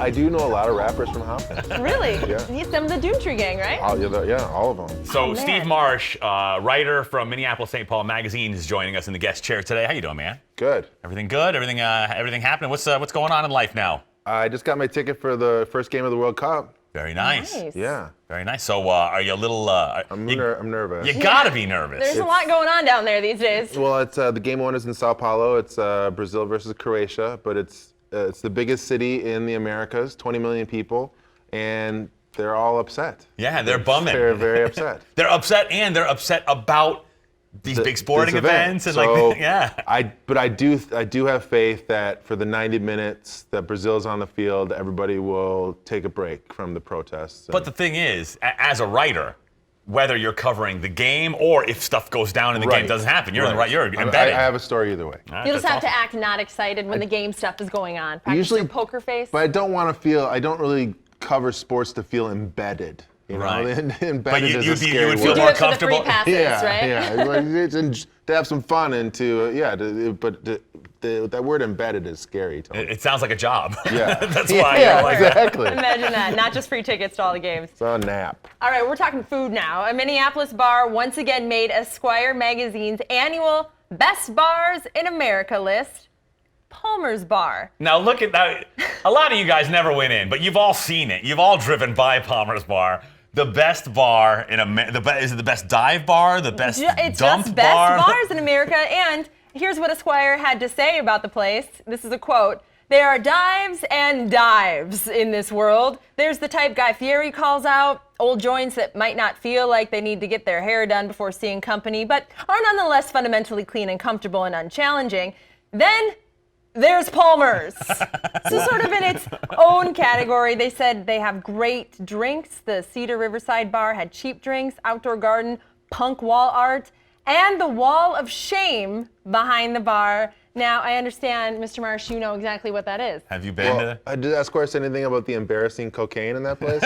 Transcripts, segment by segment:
I do know a lot of rappers from Hopkins. Really? Yeah. Some of the Doomtree gang, right? Yeah, all of them. So man. Steve Marsh, writer from Minneapolis St. Paul Magazine, is joining us in the guest chair today. How you doing, man? Good. Everything good? Everything happening? What's going on in life now? I just got my ticket for the first game of the World Cup. Very nice. Yeah. Very nice. So are you a little? I'm nervous. You gotta be nervous. There's a lot going on down there these days. Well, it's the game one is in Sao Paulo. It's Brazil versus Croatia, but it's the biggest city in the Americas, 20 million people, and they're all upset. Yeah, they're bumming. They're very upset. They're upset about these big sporting this event. events and So, like yeah. But I do have faith that for the 90 minutes that Brazil's on the field, everybody will take a break from the protests. But the thing is, as a writer, whether you're covering the game or if stuff goes down and the game doesn't happen, you're you're embedded. I have a story either way. All right, You'll just that's have to awesome. act not excited when the game stuff is going on. Practice Usually your poker face. But I don't really cover sports to feel embedded. You know? Right. Embedded But is a you scary would word. feel you do more it for the comfortable. free passes, right? Yeah. To have some fun and that word embedded is scary, Tony. It sounds like a job. Yeah. That's why. Yeah, you're like, exactly. Imagine that. Not just free tickets to all the games. It's a nap. All right, we're talking food now. A Minneapolis bar once again made Esquire magazine's annual Best Bars in America list. Palmer's Bar. Now look at that. A lot of you guys never went in, but you've all seen it. You've all driven by Palmer's Bar. The best bar in America. Is it the best dive bar? The best It's dump just bar? best bars in America. And here's what Esquire had to say about the place. This is a quote. There are dives and dives in this world. There's the type Guy Fieri calls out, old joints that might not feel like they need to get their hair done before seeing company, but are nonetheless fundamentally clean and comfortable and unchallenging. Then there's Palmer's. So sort of in its own category, they said they have great drinks. The Cedar Riverside Bar had cheap drinks, outdoor garden, punk wall art, and the wall of shame behind the bar. Now, I understand, Mr. Marsh, you know exactly what that is. Have you been Well, to? did Esquire say anything about the embarrassing cocaine in that place?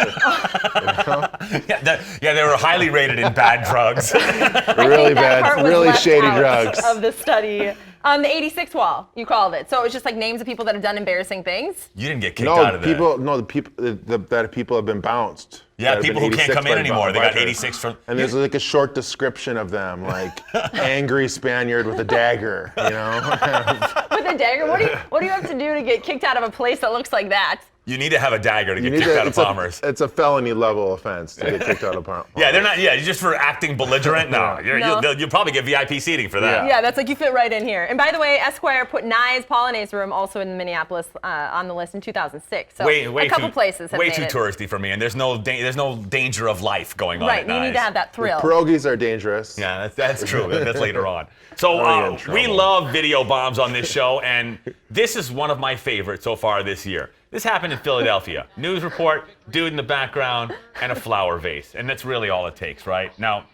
Yeah, they were highly rated in bad drugs. Really That part bad, was really left shady out drugs. of the study. The 86 wall, you called it. So it's just like names of people that have done embarrassing things. You didn't get kicked out of that. That people have been bounced. Yeah, that have people been who can't 86 come in by anymore. They got bartenders. 86 from. And there's like a short description of them, like angry Spaniard with a dagger, you know? With a dagger? What do you have to do to get kicked out of a place that looks like that? You need to have a dagger to get kicked out of Palmer's. It's a felony level offense to get kicked out of Palmer's. Yeah, they're not. Yeah, just for acting belligerent. No, No. you'll probably get VIP seating for that. Yeah, that's like you fit right in here. And by the way, Esquire put Nye's Polonaise Room also in Minneapolis on the list in 2006. So a couple places have way made too it. touristy for me, and there's no danger of life going on. Right, at you need Nye's. to have that thrill. Pierogies are dangerous. Yeah, that's true. That's later on. So Already in we trouble. love video bombs on this show, and this is one of my favorites so far this year. This happened in Philadelphia. News report, dude in the background, and a flower vase. And that's really all it takes, right? Now,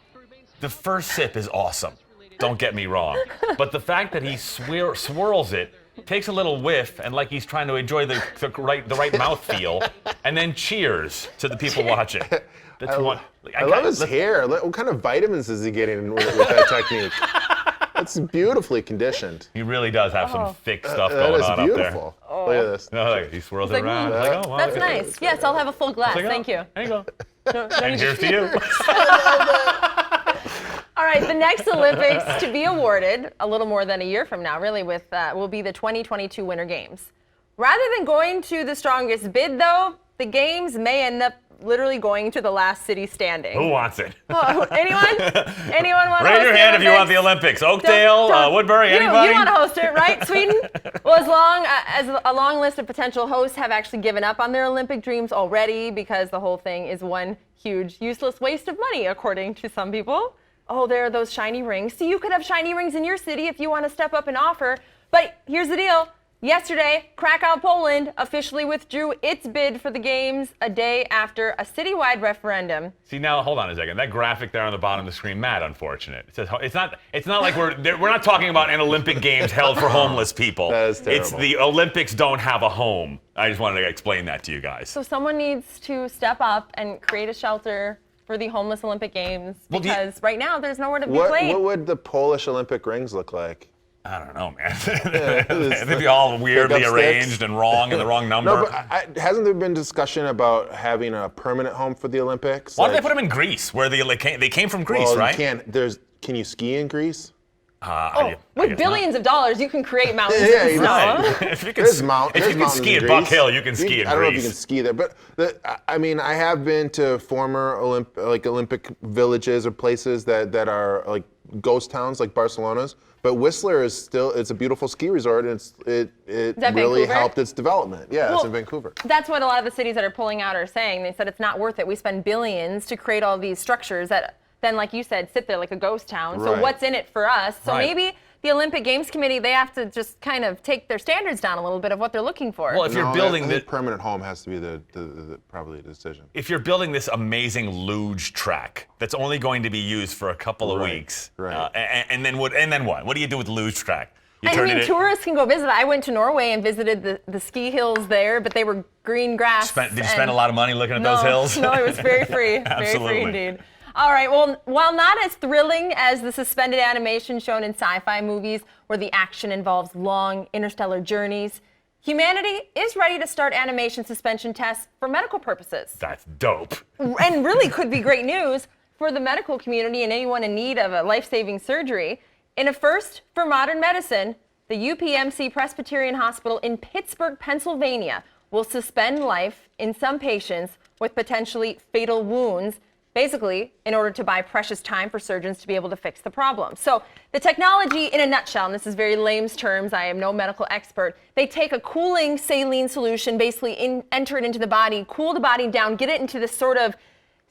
the first sip is awesome. Don't get me wrong. But the fact that he swirls it, takes a little whiff, and like he's trying to enjoy the right mouthfeel, and then cheers to the people watching. That's one. I love his hair. What kind of vitamins is he getting with that technique? It's beautifully conditioned. He really does have some thick stuff That going is on up there. beautiful. Look at this. No, like, he swirls it like, around. ooh, It's like, oh, wow, That's look at nice. Yes, I'll have a full glass. It's like, oh, Thank you. There you go. No, And here's to you. All right, the next Olympics to be awarded a little more than a year from now, really, will be the 2022 Winter Games. Rather than going to the strongest bid, though, the games may end up literally going to the last city standing. Who wants it? Oh, anyone? Anyone want to Raise host your the hand if you want the Olympics? Olympics. Oakdale, Don't- Woodbury, you, anybody? You want to host it, right? Sweden? Well, as a long list of potential hosts have actually given up on their Olympic dreams already because the whole thing is one huge useless waste of money, according to some people. Oh, there are those shiny rings. See, you could have shiny rings in your city if you want to step up and offer. But here's the deal. Yesterday, Krakow, Poland officially withdrew its bid for the games a day after a citywide referendum. See, now hold on a second. That graphic there on the bottom of the screen, mad unfortunate. It says it's not like we're not talking about an Olympic Games held for homeless people. That is terrible. It's the Olympics don't have a home. I just wanted to explain that to you guys. So someone needs to step up and create a shelter for the homeless Olympic Games Well, because right now there's nowhere to be What played. would the Polish Olympic rings look like? I don't know, man. They'd be all weirdly arranged and wrong and the wrong number. No, but hasn't there been discussion about having a permanent home for the Olympics? Why do they put them in Greece, where they came from Greece, well, right? Can you ski in Greece? With billions of dollars, you can create mountains Yeah, and snow. If you can, There's if you can ski at Buck Hill, you can ski in I don't know if you Greece. can ski there, but I mean, I have been to former Olympic villages or places that are like ghost towns, like Barcelona's. But Whistler is it's a beautiful ski resort, and it really Vancouver? helped its development. Yeah, it's Well, in Vancouver. That's what a lot of the cities that are pulling out are saying. They said it's not worth it. We spend billions to create all these structures that then, like you said, sit there like a ghost town. So Right. what's in it for us? So Right. maybe the Olympic Games Committee, they have to just kind of take their standards down a little bit of what they're looking for. Well, if you're No, building I the think permanent home has to be probably the decision. if you're building this amazing luge track that's only going to be used for a couple of Right, weeks, right. and then what? And then what? What do you do with the luge track? You I turn mean, it in- tourists can go visit. I went to Norway and visited the ski hills there, but they were green grass. Did you and- spend a lot of money looking at No, those hills? No, it was very free. Very Absolutely. free indeed. All right, well, while not as thrilling as the suspended animation shown in sci-fi movies where the action involves long interstellar journeys, humanity is ready to start animation suspension tests for medical purposes. That's dope. And really could be great news for the medical community and anyone in need of a life-saving surgery. In a first for modern medicine, the UPMC Presbyterian Hospital in Pittsburgh, Pennsylvania will suspend life in some patients with potentially fatal wounds, basically in order to buy precious time for surgeons to be able to fix the problem. So the technology in a nutshell, and this is very layman's terms, I am no medical expert, they take a cooling saline solution, basically enter it into the body, cool the body down, get it into this sort of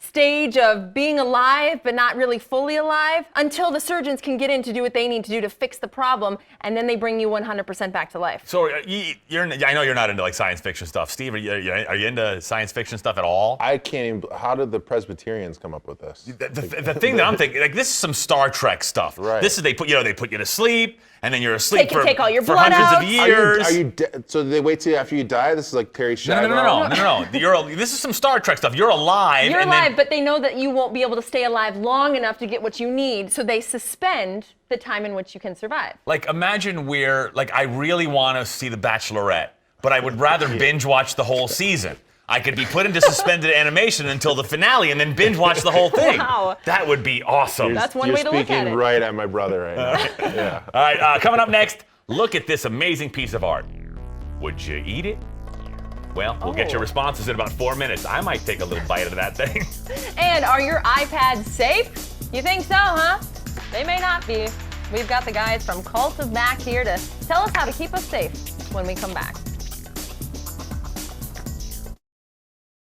stage of being alive but not really fully alive until the surgeons can get in to do what they need to do to fix the problem, and then they bring you 100% back to life. So I know you're not into like science fiction stuff. Steve, are you into science fiction stuff at all? I can't even. How did the Presbyterians come up with this? The thing that I'm thinking, like, this is some Star Trek stuff. Right. This is they put you to sleep, and then you're asleep Take all your for blood hundreds out. of years. Are you so they wait till after you die? This is like Terry Schiavo. No. This is some Star Trek stuff. You're alive. You're and alive, then, but they know that you won't be able to stay alive long enough to get what you need, so they suspend the time in which you can survive. like, imagine I really want to see The Bachelorette, but I would rather binge watch the whole season. I could be put into suspended animation until the finale and then binge watch the whole thing. Wow. That would be awesome. That's one You're way to look at speaking it. right at my brother right now. Yeah. All right, coming up next, look at this amazing piece of art. Would you eat it? Well, we'll get your responses in about 4 minutes. I might take a little bite of that thing. And are your iPads safe? You think so, huh? They may not be. We've got the guys from Cult of Mac here to tell us how to keep us safe when we come back.